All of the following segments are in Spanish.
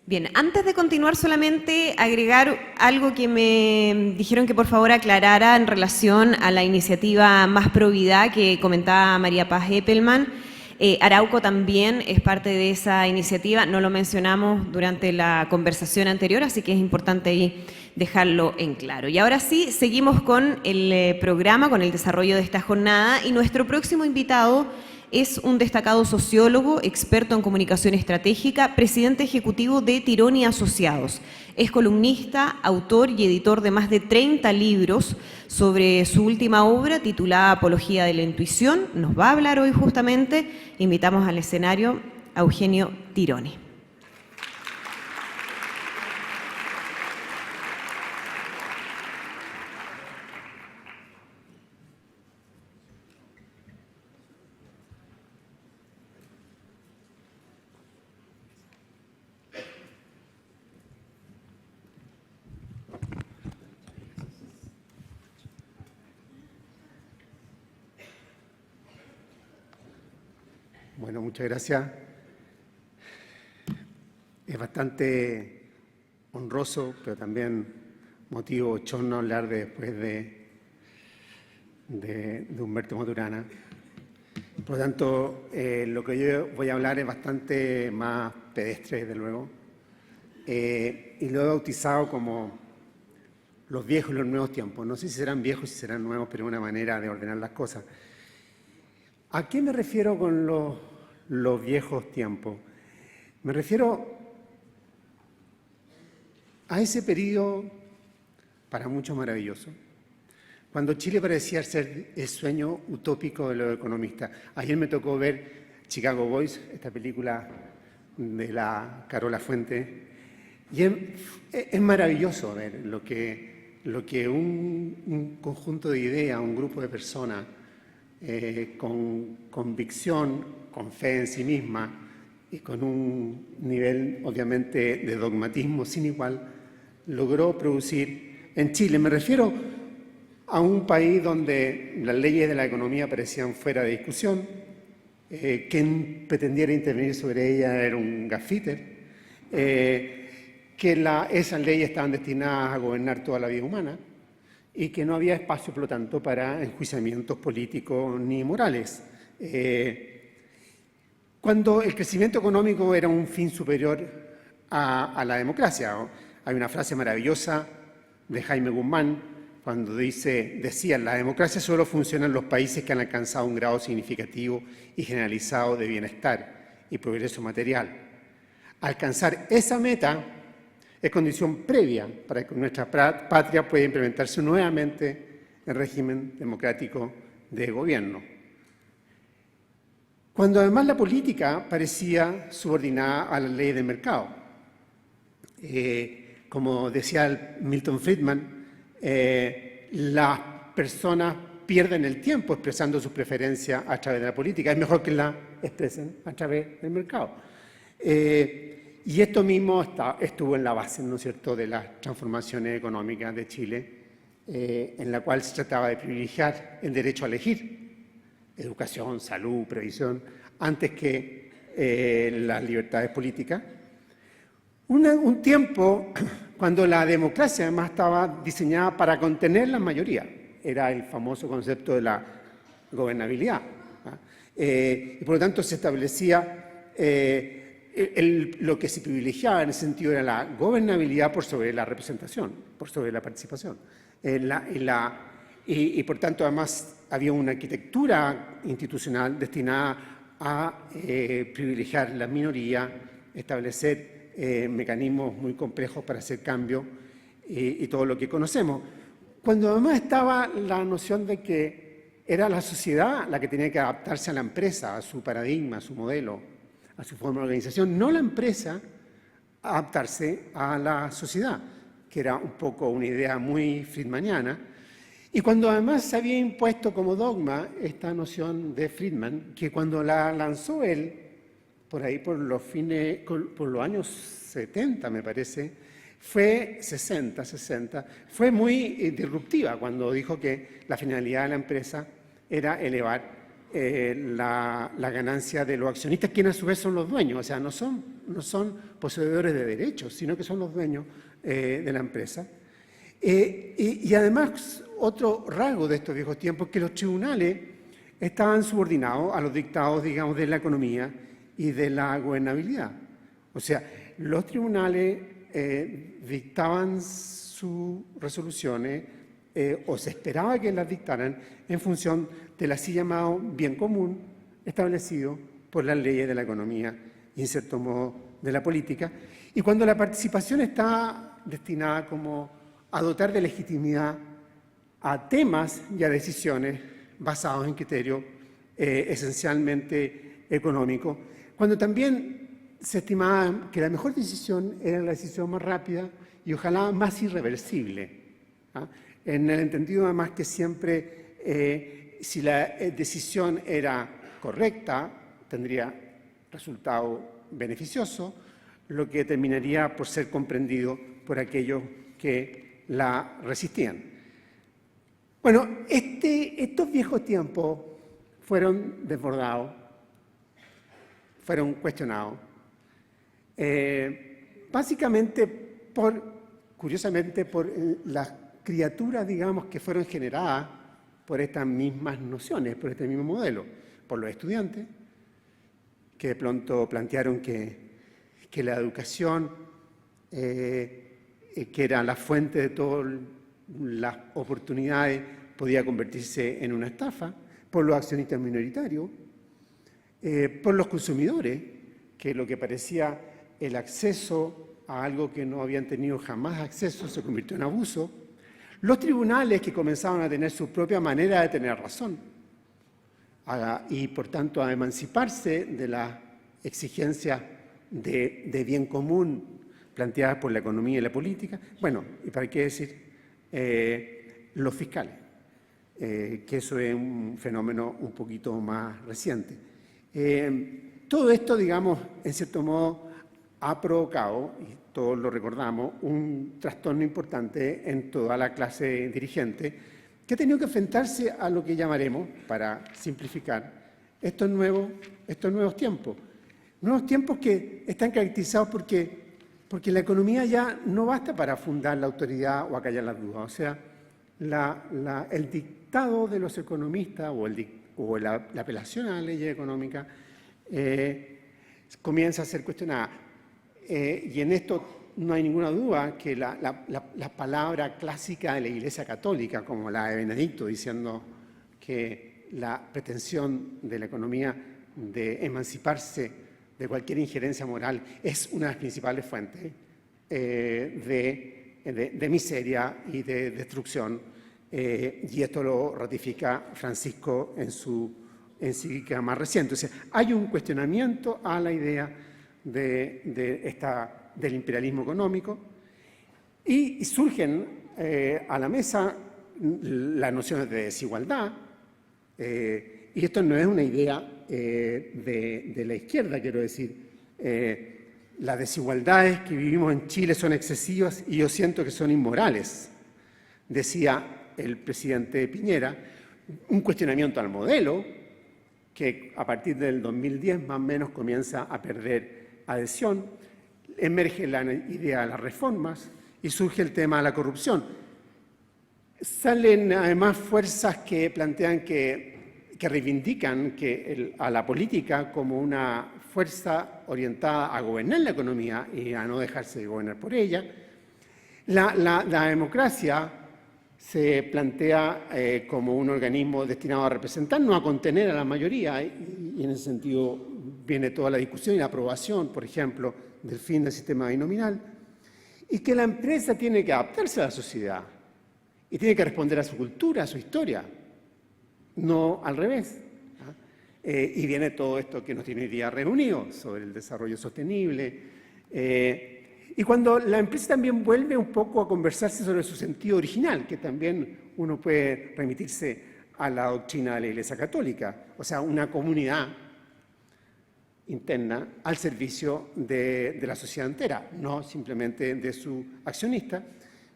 Bien, antes de continuar solamente agregar algo que me dijeron que por favor aclarara en relación a la iniciativa Más Providad que comentaba María Paz Eppelman. Arauco también es parte de esa iniciativa, no lo mencionamos durante la conversación anterior, así que es importante ahí dejarlo en claro. Y ahora sí, seguimos con el programa, con el desarrollo de esta jornada, y nuestro próximo invitado es un destacado sociólogo, experto en comunicación estratégica, presidente ejecutivo de Tirón y Asociados. Es columnista, autor y editor de más de 30 libros sobre su última obra titulada Apología de la Intuición. Nos va a hablar hoy justamente. Invitamos al escenario a Eugenio Tironi. Bueno, muchas gracias. Es bastante honroso, pero también motivo bochorno hablar después de Humberto Maturana. Por lo tanto, lo que yo voy a hablar es bastante más pedestre, desde luego, y lo he bautizado como los viejos y los nuevos tiempos. No sé si serán viejos o si serán nuevos, pero es una manera de ordenar las cosas. ¿A qué me refiero con los viejos tiempos? Me refiero a ese periodo para muchos maravilloso, cuando Chile parecía ser el sueño utópico de los economistas. Ayer me tocó ver Chicago Boys, esta película de la Carola Fuentes, y es maravilloso ver lo que un conjunto de ideas, un grupo de personas con convicción, con fe en sí misma y con un nivel, obviamente, de dogmatismo sin igual, logró producir en Chile. Me refiero a un país donde las leyes de la economía parecían fuera de discusión, quien pretendiera intervenir sobre ellas era un gaffiter, que esas leyes estaban destinadas a gobernar toda la vida humana y que no había espacio, por lo tanto, para enjuiciamientos políticos ni morales. Cuando el crecimiento económico era un fin superior a la democracia. Hay una frase maravillosa de Jaime Guzmán, cuando decía, la democracia solo funciona en los países que han alcanzado un grado significativo y generalizado de bienestar y progreso material. Alcanzar esa meta es condición previa para que nuestra patria pueda implementarse nuevamente el régimen democrático de gobierno. Cuando además la política parecía subordinada a las leyes del mercado. Como decía Milton Friedman, las personas pierden el tiempo expresando sus preferencias a través de la política. Es mejor que la expresen a través del mercado. Y esto mismo estuvo en la base, ¿no es cierto?, de las transformaciones económicas de Chile, en la cual se trataba de privilegiar el derecho a elegir educación, salud, previsión, antes que las libertades políticas. Un tiempo cuando la democracia además estaba diseñada para contener la mayoría. Era el famoso concepto de la gobernabilidad. Y por lo tanto se establecía lo que se privilegiaba en ese sentido era la gobernabilidad por sobre la representación, por sobre la participación. Y por tanto además había una arquitectura institucional destinada a privilegiar la minoría, establecer mecanismos muy complejos para hacer cambios y todo lo que conocemos. Cuando además estaba la noción de que era la sociedad la que tenía que adaptarse a la empresa, a su paradigma, a su modelo, a su forma de organización, no la empresa adaptarse a la sociedad, que era un poco una idea muy friedmaniana. Y cuando además se había impuesto como dogma esta noción de Friedman, que cuando la lanzó él, por ahí por los años 70, me parece, fue 60, fue muy disruptiva cuando dijo que la finalidad de la empresa era elevar la ganancia de los accionistas, quienes a su vez son los dueños. O sea, no son poseedores de derechos, sino que son los dueños de la empresa. Y además, otro rasgo de estos viejos tiempos es que los tribunales estaban subordinados a los dictados, digamos, de la economía y de la gobernabilidad. O sea, los tribunales dictaban sus resoluciones o se esperaba que las dictaran en función del así llamado bien común establecido por las leyes de la economía y, en cierto modo, de la política. Y cuando la participación está destinada como a dotar de legitimidad a temas y a decisiones basados en criterios esencialmente económicos, cuando también se estimaba que la mejor decisión era la decisión más rápida y ojalá más irreversible, ¿ah? En el entendido además que siempre si la decisión era correcta tendría resultado beneficioso, lo que terminaría por ser comprendido por aquellos que la resistían. Bueno, estos viejos tiempos fueron desbordados, fueron cuestionados, básicamente curiosamente, por las criaturas, digamos, que fueron generadas por estas mismas nociones, por este mismo modelo, por los estudiantes, que de pronto plantearon que la educación, que era la fuente de todas las oportunidades, podía convertirse en una estafa, por los accionistas minoritarios, por los consumidores, que lo que parecía el acceso a algo que no habían tenido jamás acceso se convirtió en abuso, los tribunales que comenzaban a tener su propia manera de tener razón y por tanto a emanciparse de la exigencia de bien común planteadas por la economía y la política. Bueno, y para qué decir los fiscales, que eso es un fenómeno un poquito más reciente. Todo esto, digamos, en cierto modo ha provocado, y todos lo recordamos, un trastorno importante en toda la clase dirigente que ha tenido que enfrentarse a lo que llamaremos, para simplificar, estos nuevos tiempos. Nuevos tiempos que están caracterizados porque la economía ya no basta para fundar la autoridad o acallar las dudas. O sea, el dictado de los economistas o la apelación a la ley económica comienza a ser cuestionada. Y en esto no hay ninguna duda que la palabra clásica de la Iglesia Católica, como la de Benedicto, diciendo que la pretensión de la economía de emanciparse de cualquier injerencia moral es una de las principales fuentes de miseria y de destrucción, y esto lo ratifica Francisco en su encíclica más reciente. O sea, hay un cuestionamiento a la idea del imperialismo económico y surgen a la mesa las nociones de desigualdad, y esto no es una idea de la izquierda, quiero decir. Las desigualdades que vivimos en Chile son excesivas y yo siento que son inmorales, decía el presidente Piñera, un cuestionamiento al modelo que a partir del 2010 más o menos comienza a perder adhesión, emerge la idea de las reformas y surge el tema de la corrupción. Salen además fuerzas que plantean que reivindican a la política como una fuerza orientada a gobernar la economía y a no dejarse de gobernar por ella. La democracia se plantea como un organismo destinado a representarnos, a contener a la mayoría, y en ese sentido viene toda la discusión y la aprobación, por ejemplo, del fin del sistema binominal, y que la empresa tiene que adaptarse a la sociedad y tiene que responder a su cultura, a su historia, no al revés. Y viene todo esto que nos tiene hoy día reunidos sobre el desarrollo sostenible. Y cuando la empresa también vuelve un poco a conversarse sobre su sentido original, que también uno puede remitirse a la doctrina de la Iglesia Católica, o sea, una comunidad interna al servicio de la sociedad entera, no simplemente de su accionista,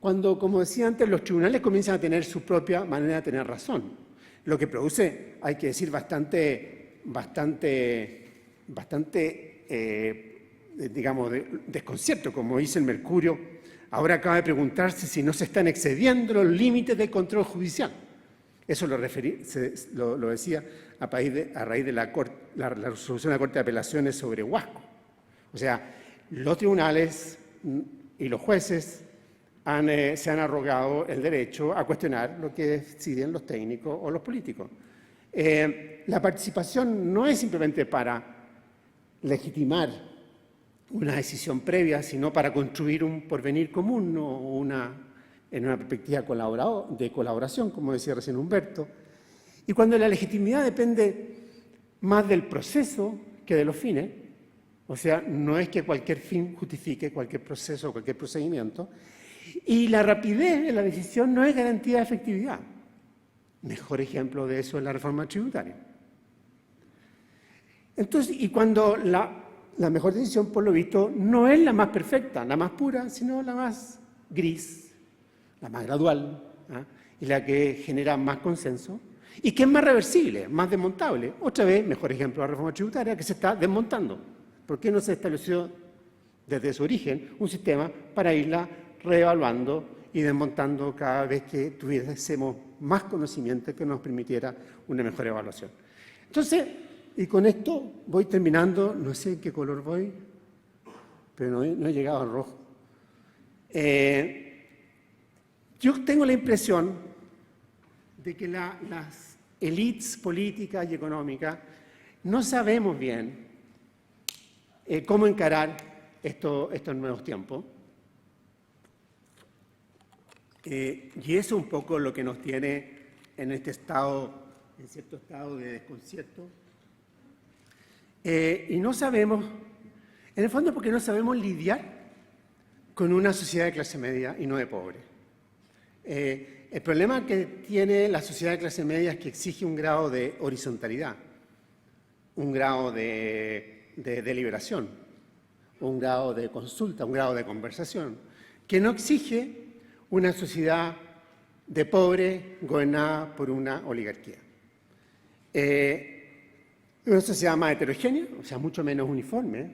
cuando, como decía antes, los tribunales comienzan a tener su propia manera de tener razón. lo que produce, hay que decir, bastante digamos, desconcierto. Como dice el Mercurio, ahora acaba de preguntarse si no se están excediendo los límites del control judicial. Eso lo decía a raíz de la resolución de la Corte de Apelaciones sobre Huasco. O sea, los tribunales y los jueces se han arrogado el derecho a cuestionar lo que deciden los técnicos o los políticos. La participación no es simplemente para legitimar una decisión previa, sino para construir un porvenir común o en una perspectiva de colaboración, como decía recién Humberto. Y cuando la legitimidad depende más del proceso que de los fines, o sea, no es que cualquier fin justifique cualquier proceso o cualquier procedimiento, y la rapidez de la decisión no es garantía de efectividad. Mejor ejemplo de eso es la reforma tributaria. Entonces, y cuando la mejor decisión, por lo visto, no es la más perfecta, la más pura, sino la más gris, la más gradual, y la que genera más consenso, y que es más reversible, más desmontable. Otra vez, mejor ejemplo, la reforma tributaria, que se está desmontando. ¿Por qué no se estableció desde su origen un sistema para irla reevaluando y desmontando cada vez que tuviésemos más conocimiento que nos permitiera una mejor evaluación? Entonces, y con esto voy terminando, no sé en qué color voy, pero no he llegado al rojo. Yo tengo la impresión de que las élites políticas y económicas no sabemos bien cómo encarar estos nuevos tiempos. Y eso es un poco lo que nos tiene en este estado, en cierto estado de desconcierto. Y no sabemos, en el fondo porque no sabemos lidiar con una sociedad de clase media y no de pobre. El problema que tiene la sociedad de clase media es que exige un grado de horizontalidad, un grado de deliberación, un grado de consulta, un grado de conversación, que no exige una sociedad de pobre gobernada por una oligarquía. Una sociedad más heterogénea, o sea, mucho menos uniforme,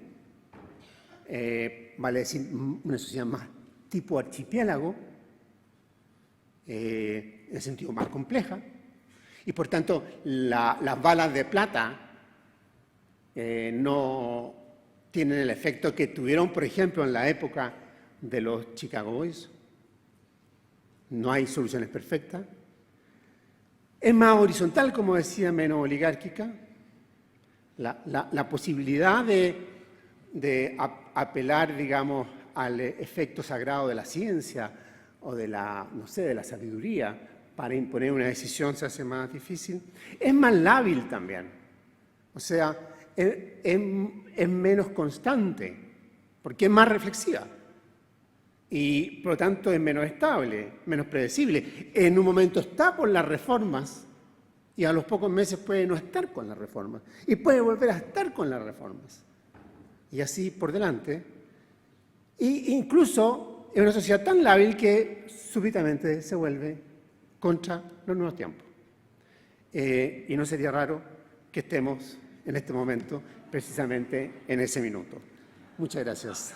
vale decir, una sociedad más tipo archipiélago, en el sentido más compleja, y por tanto las balas de plata no tienen el efecto que tuvieron, por ejemplo, en la época de los Chicago Boys. No hay soluciones perfectas. Es más horizontal, como decía, menos oligárquica. La posibilidad de apelar, digamos, al efecto sagrado de la ciencia o de la sabiduría para imponer una decisión se hace más difícil. Es más lábil también. O sea, es menos constante, porque es más reflexiva. Y, por lo tanto, es menos estable, menos predecible. En un momento está con las reformas y a los pocos meses puede no estar con las reformas. Y puede volver a estar con las reformas. Y así por delante. E incluso es una sociedad tan lábil que súbitamente se vuelve contra los nuevos tiempos. Y no sería raro que estemos en este momento precisamente en ese minuto. Muchas gracias.